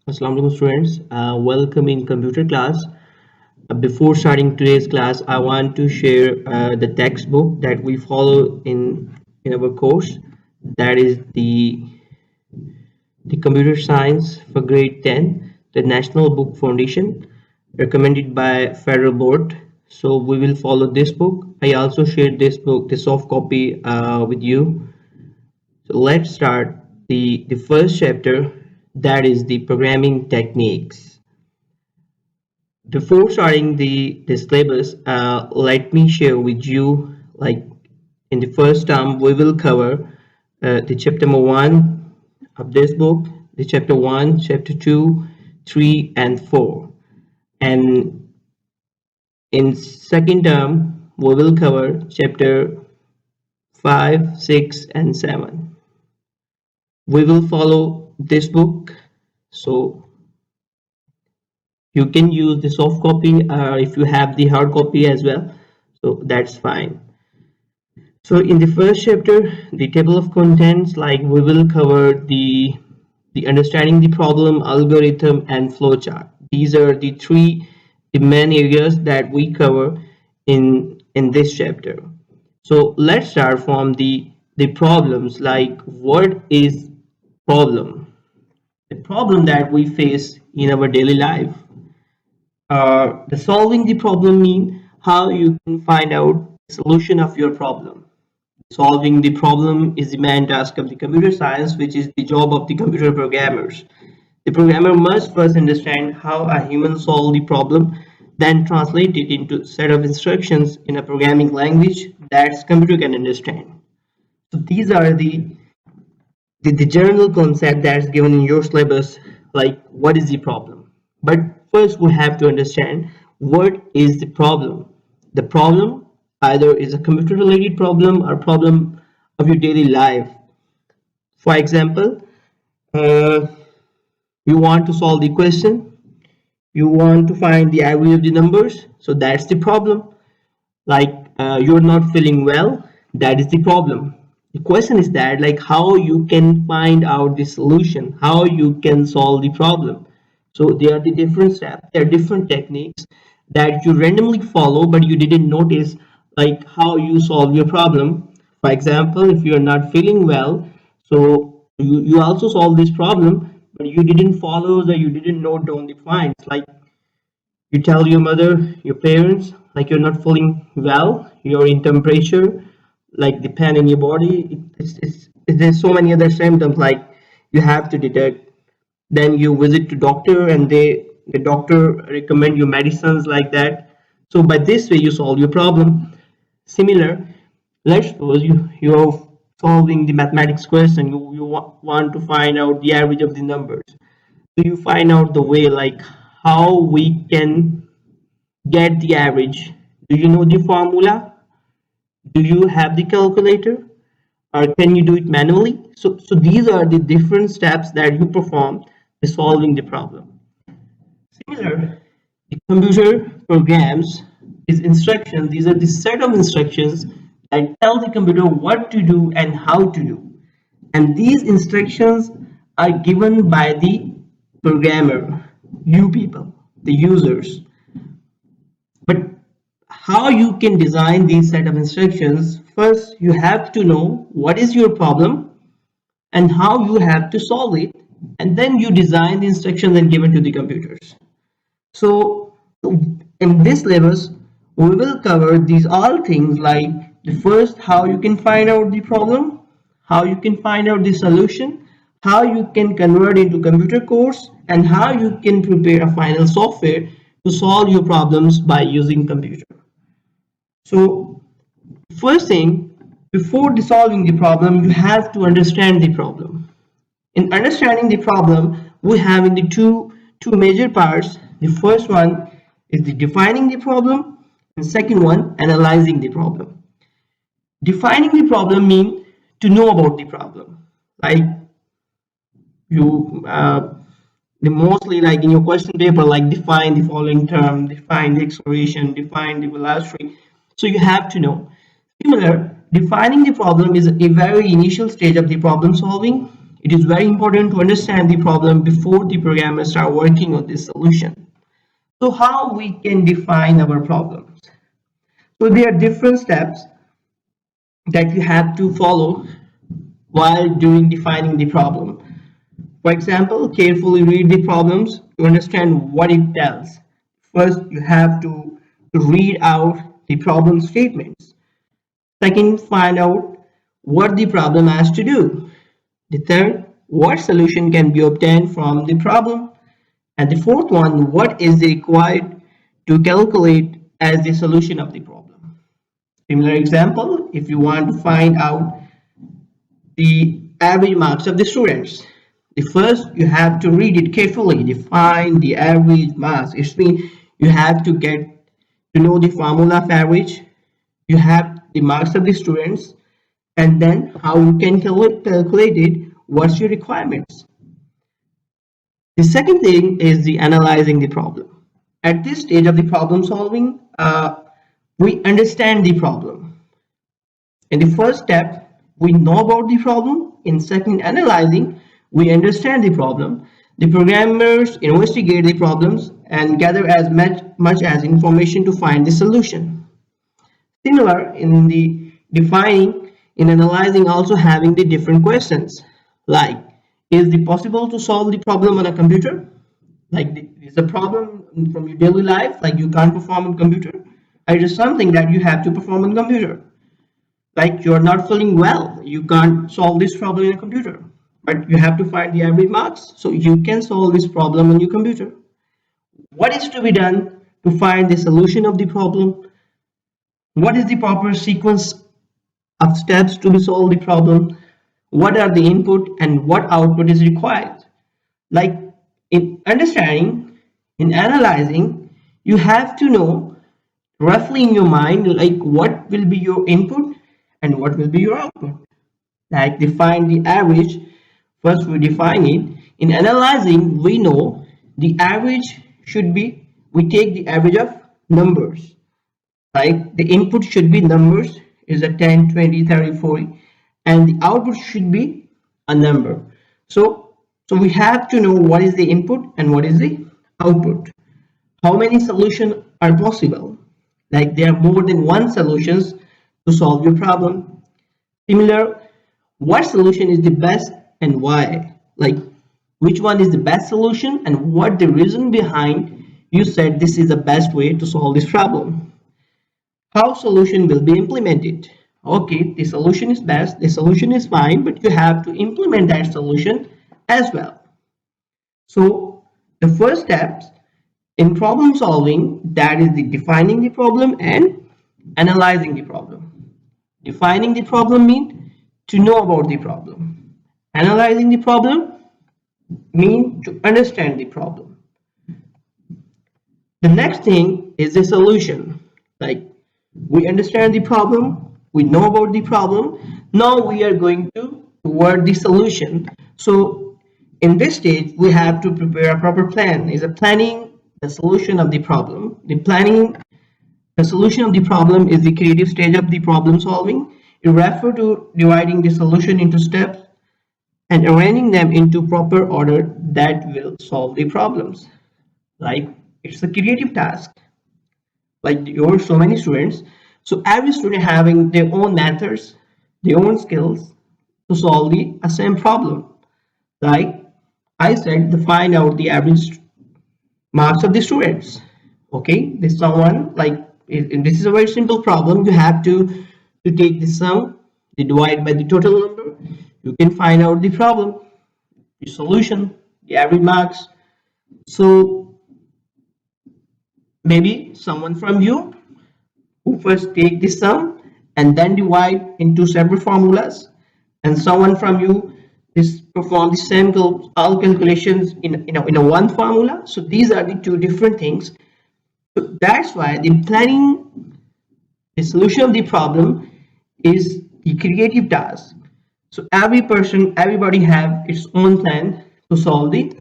Assalamu alaikum students. Welcome in computer class. Before starting today's class, I want to share the textbook that we follow in our course. That is the Computer Science for Grade 10, the National Book Foundation, recommended by Federal Board. So we will follow this book. I also shared this book, the soft copy, with you. So let's start the first chapter, that is the programming techniques. Before starting the syllabus, let me share with you, like in the first term, we will cover the chapter number 1 of this book, the chapter 1, chapter 2, 3, and 4. And in second term, we will cover chapter 5, 6, and 7. We will follow this book, so you can use the soft copy if you have the hard copy as well, so that's fine. So in the first chapter, the table of contents, like we will cover the understanding the problem, algorithm, and flowchart. These are the main areas that we cover in this chapter. So let's start from the problems. Like, what is problem? The problem that we face in our daily life. The solving the problem mean how you can find out the solution of your problem. Solving the problem is the main task of the computer science, which is the job of the computer programmers. The programmer must first understand how a human solve the problem, then translate it into a set of instructions in a programming language that computer can understand. So these are the general concept that's given in your syllabus, like what is the problem. But first we have to understand what is the problem. The problem either is a computer related problem or problem of your daily life. For example, uh, you want to solve the question, you want to find the average of the numbers, so that's the problem. Like, you're not feeling well, that is the problem. The question is that, like, how you can find out the solution, how you can solve the problem. So there are the different steps, there are different techniques that you randomly follow, but you didn't notice, like how you solve your problem. For example, if you're not feeling well, so you also solve this problem, but you didn't follow, that you didn't note down the points. Like, you tell your mother, your parents, like you're not feeling well, you're in temperature, like the pain in your body. There's so many other symptoms like you have to detect. Then you visit to doctor, and the doctor recommend you medicines like that. So by this way, you solve your problem. Similar, let's suppose you're solving the mathematics question. You want to find out the average of the numbers. So you find out the way, like how we can get the average. Do you know the formula? Do you have the calculator? Or can you do it manually? So these are the different steps that you perform in solving the problem. Similar, the computer programs is instructions. These are the set of instructions that tell the computer what to do and how to do. And these instructions are given by the programmer, you people, the users. But how you can design these set of instructions, first you have to know what is your problem and how you have to solve it, and then you design the instructions and give it to the computers. So in this syllabus, we will cover these all things, like the first, how you can find out the problem, how you can find out the solution, how you can convert into computer course, and how you can prepare a final software to solve your problems by using computer. So first thing, before solving the problem, you have to understand the problem. In understanding the problem, we have in the two major parts. The first one is the defining the problem, and second one, analyzing the problem. Defining the problem means to know about the problem. Like, you the mostly, like in your question paper, like define the following term, define the acceleration, define the velocity. So you have to know. Similar, defining the problem is a very initial stage of the problem solving. it is very important to understand the problem before the programmers start working on this solution. So how we can define our problems? So there are different steps that you have to follow while doing defining the problem. For example, carefully read the problems to understand what it tells. First, you have to read out the problem statements. Second, find out what the problem has to do. The third, what solution can be obtained from the problem. And the fourth one, what is required to calculate as the solution of the problem. Similar example, if you want to find out the average marks of the students, the first you have to read it carefully, define the average marks. It means you have to get to know the formula of average, you have the marks of the students, and then how you can calculate it, what's your requirements. The second thing is the analyzing the problem. At this stage of the problem solving, we understand the problem. In the first step, we know about the problem. In second, analyzing, we understand the problem. The programmers investigate the problems and gather as much as information to find the solution. Similar in the defining, in analyzing, also having the different questions like, is it possible to solve the problem on a computer? Like, is a problem from your daily life, like you can't perform on computer? Or it is something that you have to perform on computer? Like you're not feeling well, you can't solve this problem in a computer, but you have to find the average marks, so you can solve this problem on your computer. What is to be done to find the solution of the problem? What is the proper sequence of steps to solve the problem? What are the input and what output is required? Like in understanding, in analyzing, you have to know roughly in your mind like what will be your input and what will be your output. Like define the average, first we define it. In analyzing, we know the average should be, we take the average of numbers. Like the input should be numbers, is a 10, 20, 30, 40, and the output should be a number. So we have to know what is the input and what is the output. How many solutions are possible? Like there are more than one solutions to solve your problem. Similar, what solution is the best and why? Like which one is the best solution and what the reason behind you said this is the best way to solve this problem. How solution will be implemented? Okay, the solution is best, the solution is fine, but you have to implement that solution as well. So the first steps in problem solving, that is the defining the problem and analyzing the problem. Defining the problem means to know about the problem. Analyzing the problem means to understand the problem. The next thing is the solution. Like we understand the problem, we know about the problem, now we are going to toward the solution. So in this stage we have to prepare a proper plan. Is a planning the solution of the problem. The solution of the problem is the creative stage of the problem solving. It refers to dividing the solution into steps and arranging them into proper order that will solve the problems. Like it's a creative task. Like you're so many students, so every student having their own methods, their own skills to solve the same problem. Like I said, to find out the average marks of the students. Okay, this someone like this is a very simple problem. You have to take the sum, they divide by the total number. You can find out the problem, the solution, the average marks. So maybe someone from you who first take the sum and then divide into separate formulas, and someone from you is perform the same all calculations in a one formula. So these are the two different things. So that's why the planning the solution of the problem is the creative task. So everybody have its own plan to solve the